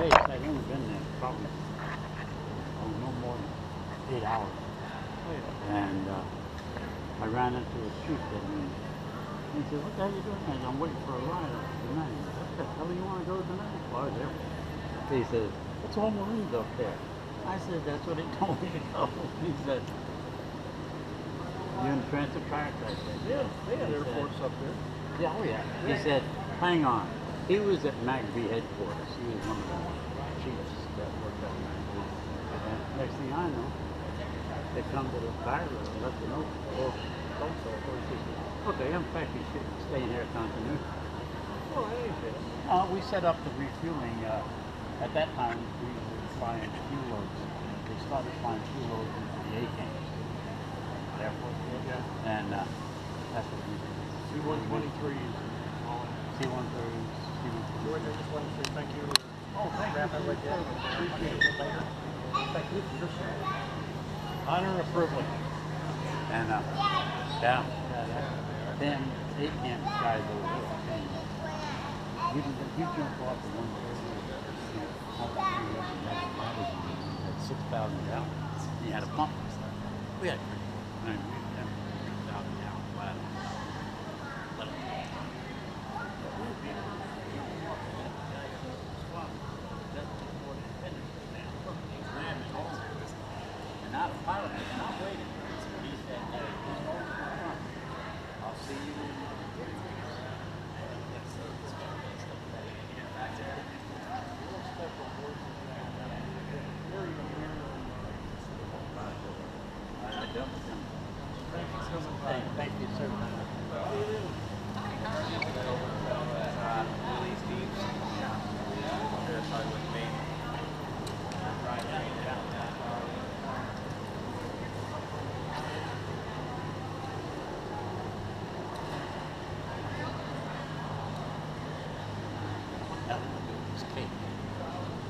base. I'd only been there probably no more than 8 hours. And I ran into a chief that morning. He said, "What the hell are you doing?" I said, "I'm waiting for a ride tonight." He said, "What the hell do you want to go tonight?" Well, I was there. He says, "It's all Marines up there." I said, "That's what they told me to go." He said, "You in Transit Park?" I said, Yeah, they had He airports said, up there. "Yeah, oh yeah." He said, "Hang on." He was at MACV headquarters. He was one of the chiefs that worked at MACV. And next thing I know, they come to the barrier and let the note or so. He says, "Okay, I'm actually staying here continuity." Oh, hey, We set up the refueling. At that time, we were flying fuel loads. They started flying fuel loads into the A-camps. Airport. yeah. And that's what we did. C-123s. C-130s, C-130s. George, I just wanted to say thank you. Oh, thank you. Wrapping with you. Appreciate it later. Thank you for your service. Honor and a privilege. And yeah, them A-camp guys over there. You jump off the 130, how about you at 6,000 gallons? You had a pump. We had